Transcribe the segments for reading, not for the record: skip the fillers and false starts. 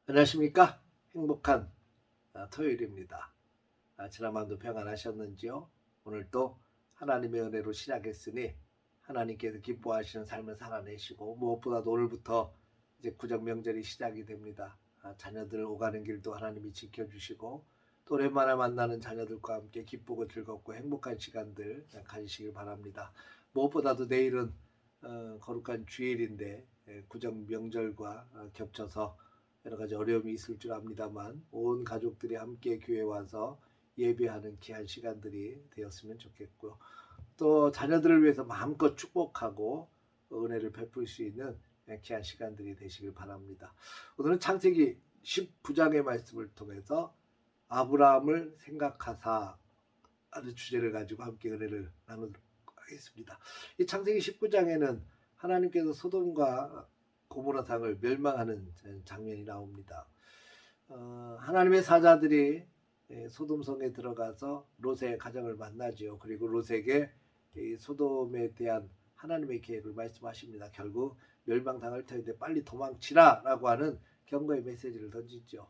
안녕하십니까? 행복한 토요일입니다. 지난밤도 평안하셨는지요? 오늘도 하나님의 은혜로 시작했으니 하나님께서 기뻐하시는 삶을 살아내시고, 무엇보다도 오늘부터 이제 구정 명절이 시작이 됩니다. 자녀들 오가는 길도 하나님이 지켜주시고, 또 오랜만에 만나는 자녀들과 함께 기쁘고 즐겁고 행복한 시간들 가지시길 바랍니다. 무엇보다도 내일은 거룩한 주일인데 구정 명절과 겹쳐서 여러 가지 어려움이 있을 줄 압니다만, 온 가족들이 함께 교회에 와서 예배하는 귀한 시간들이 되었으면 좋겠고요. 또 자녀들을 위해서 마음껏 축복하고 은혜를 베풀 수 있는 귀한 시간들이 되시길 바랍니다. 오늘은 창세기 19장의 말씀을 통해서 아브라함을 생각하사 하는 주제를 가지고 함께 은혜를 나누도록 하겠습니다. 이 창세기 19장에는 하나님께서 소돔과 고모라 상을 멸망하는 장면이 나옵니다. 하나님의 사자들이 소돔성에 들어가서 롯의 가정을 만나지요. 그리고 롯에게 소돔에 대한 하나님의 계획을 말씀하십니다. 결국 멸망당할 터인데 빨리 도망치라 라고 하는 경고의 메시지를 던지죠.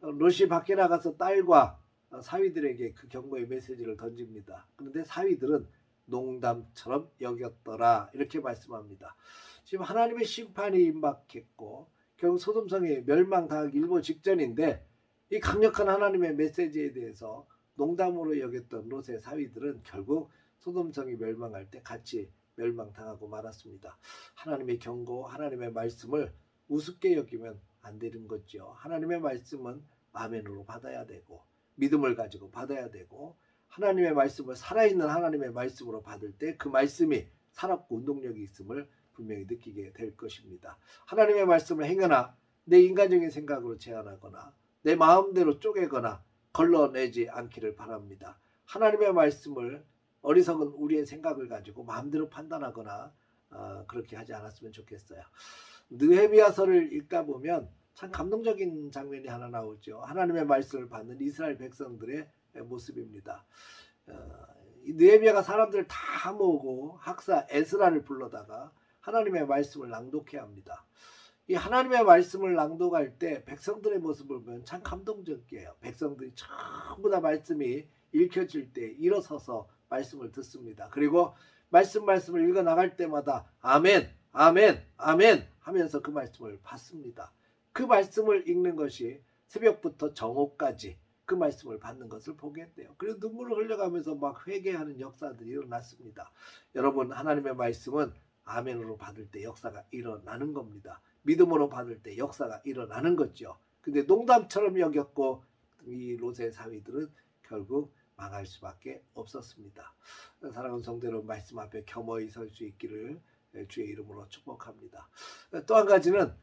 롯이 밖에 나가서 딸과 사위들에게 그 경고의 메시지를 던집니다. 그런데 사위들은 농담처럼 여겼더라 이렇게 말씀합니다. 지금 하나님의 심판이 임박했고 결국 소돔성이 멸망당하기 일보 직전인데, 이 강력한 하나님의 메시지에 대해서 농담으로 여겼던 롯의 사위들은 결국 소돔성이 멸망할 때 같이 멸망당하고 말았습니다. 하나님의 경고, 하나님의 말씀을 우습게 여기면 안 되는 거죠. 하나님의 말씀은 아멘으로 받아야 되고, 믿음을 가지고 받아야 되고, 하나님의 말씀을 살아있는 하나님의 말씀으로 받을 때 그 말씀이 살았고 운동력이 있음을 분명히 느끼게 될 것입니다. 하나님의 말씀을 행하나 내 인간적인 생각으로 제한하거나 내 마음대로 쪼개거나 걸러내지 않기를 바랍니다. 하나님의 말씀을 어리석은 우리의 생각을 가지고 마음대로 판단하거나 그렇게 하지 않았으면 좋겠어요. 느헤미야서를 읽다 보면 참 감동적인 장면이 하나 나오죠. 하나님의 말씀을 받는 이스라엘 백성들의 모습입니다. 느헤미야가 사람들을 다 모으고 학사 에스라를 불러다가 하나님의 말씀을 낭독해야 합니다. 이 하나님의 말씀을 낭독할 때 백성들의 모습을 보면 참 감동적이에요. 백성들이 전부 다 말씀이 읽혀질 때 일어서서 말씀을 듣습니다. 그리고 말씀을 읽어 나갈 때마다 아멘, 아멘, 아멘 하면서 그 말씀을 받습니다. 그 말씀을 읽는 것이 새벽부터 정오까지 그 말씀을 받는 것을 보게 돼요. 그리고 눈물을 흘려가면서 막 회개하는 역사들이 일어났습니다. 여러분, 하나님의 말씀은 아멘으로 받을 때 역사가 일어나는 겁니다. 믿음으로 받을 때 역사가 일어나는 거죠. 근데 농담처럼 여겼고 이 롯의 사위들은 결국 망할 수밖에 없었습니다. 사랑하는 성도 여러분, 말씀 앞에 겸허히 설 수 있기를 주의 이름으로 축복합니다. 또 한 가지는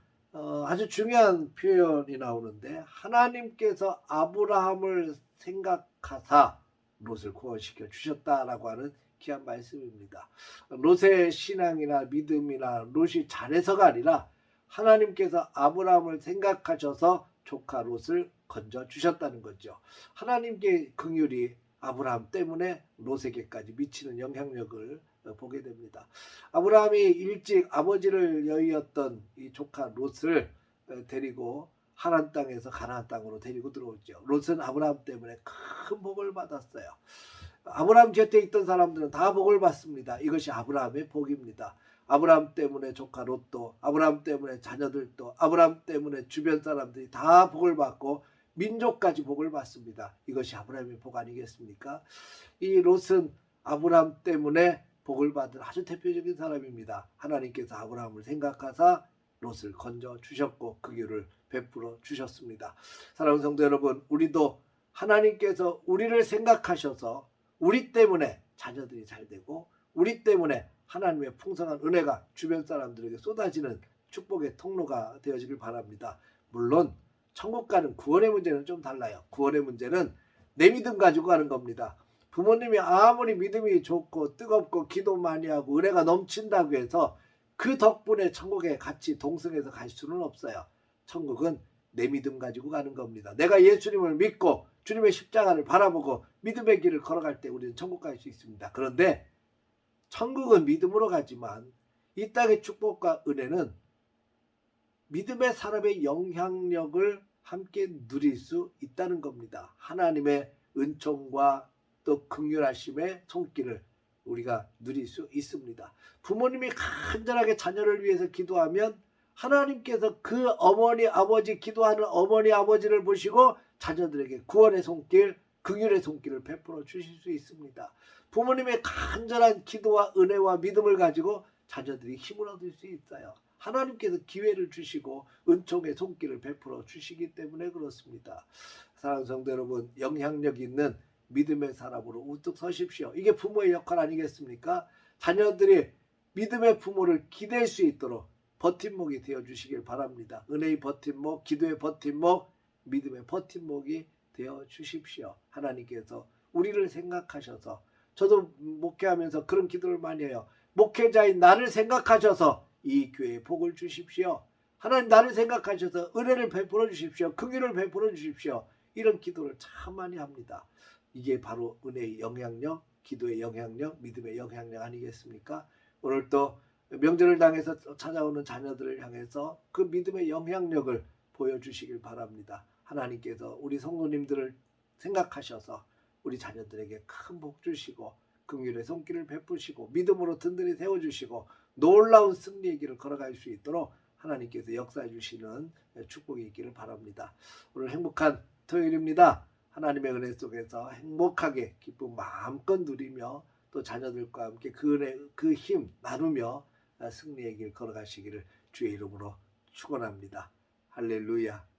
아주 중요한 표현이 나오는데, 하나님께서 아브라함을 생각하사 롯을 구원시켜 주셨다라고 하는 귀한 말씀입니다. 롯의 신앙이나 믿음이나 롯이 잘해서가 아니라 하나님께서 아브라함을 생각하셔서 조카 롯을 건져 주셨다는 거죠. 하나님께 긍휼이 아브라함 때문에 롯에게까지 미치는 영향력을 보게 됩니다. 아브라함이 일찍 아버지를 여의었던 이 조카 롯을 데리고 하란 땅에서 가나안 땅으로 데리고 들어오죠. 롯은 아브라함 때문에 큰 복을 받았어요. 아브라함 곁에 있던 사람들은 다 복을 받습니다. 이것이 아브라함의 복입니다. 아브라함 때문에 조카 롯도, 아브라함 때문에 자녀들도, 아브라함 때문에 주변 사람들이 다 복을 받고 민족까지 복을 받습니다. 이것이 아브라함의 복 아니겠습니까? 이 롯은 아브라함 때문에 복을 받은 아주 대표적인 사람입니다. 하나님께서 아브라함을 생각하사 롯을 건져 주셨고 그 길을 베풀어 주셨습니다. 사랑하는 성도 여러분, 우리도 하나님께서 우리를 생각하셔서 우리 때문에 자녀들이 잘 되고 우리 때문에 하나님의 풍성한 은혜가 주변 사람들에게 쏟아지는 축복의 통로가 되어지길 바랍니다. 물론 천국 가는 구원의 문제는 좀 달라요. 구원의 문제는 내 믿음 가지고 가는 겁니다. 부모님이 아무리 믿음이 좋고 뜨겁고 기도 많이 하고 은혜가 넘친다고 해서 그 덕분에 천국에 같이 동승해서 갈 수는 없어요. 천국은 내 믿음 가지고 가는 겁니다. 내가 예수님을 믿고 주님의 십자가를 바라보고 믿음의 길을 걸어갈 때 우리는 천국 갈 수 있습니다. 그런데 천국은 믿음으로 가지만 이 땅의 축복과 은혜는 믿음의 사람의 영향력을 함께 누릴 수 있다는 겁니다. 하나님의 은총과 또 긍휼하심의 손길을 우리가 누릴 수 있습니다. 부모님이 간절하게 자녀를 위해서 기도하면 하나님께서 그 어머니 아버지 기도하는 어머니 아버지를 보시고 자녀들에게 구원의 손길, 긍휼의 손길을 베풀어 주실 수 있습니다. 부모님의 간절한 기도와 은혜와 믿음을 가지고 자녀들이 힘을 얻을 수 있어요. 하나님께서 기회를 주시고 은총의 손길을 베풀어 주시기 때문에 그렇습니다. 사랑하는 성도 여러분, 영향력 있는 믿음의 사람으로 우뚝 서십시오. 이게 부모의 역할 아니겠습니까? 자녀들이 믿음의 부모를 기댈 수 있도록 버팀목이 되어 주시길 바랍니다. 은혜의 버팀목, 기도의 버팀목, 믿음의 버팀목이 되어 주십시오. 하나님께서 우리를 생각하셔서, 저도 목회하면서 그런 기도를 많이 해요. 목회자인 나를 생각하셔서 이 교회에 복을 주십시오. 하나님 나를 생각하셔서 은혜를 베풀어 주십시오. 긍휼을 베풀어 주십시오. 이런 기도를 참 많이 합니다. 이게 바로 은혜의 영향력, 기도의 영향력, 믿음의 영향력 아니겠습니까? 오늘 또 명절을 당해서 찾아오는 자녀들을 향해서 그 믿음의 영향력을 보여주시길 바랍니다. 하나님께서 우리 성도님들을 생각하셔서 우리 자녀들에게 큰 복 주시고 긍휼의 손길을 베푸시고 믿음으로 든든히 세워주시고 놀라운 승리의 길을 걸어갈 수 있도록 하나님께서 역사해 주시는 축복이 있기를 바랍니다. 오늘 행복한 토요일입니다. 하나님의 은혜 속에서 행복하게 기쁨 마음껏 누리며 또 자녀들과 함께 그 은혜, 그 힘 나누며 승리의 길 걸어가시기를 주의 이름으로 축원합니다. 할렐루야.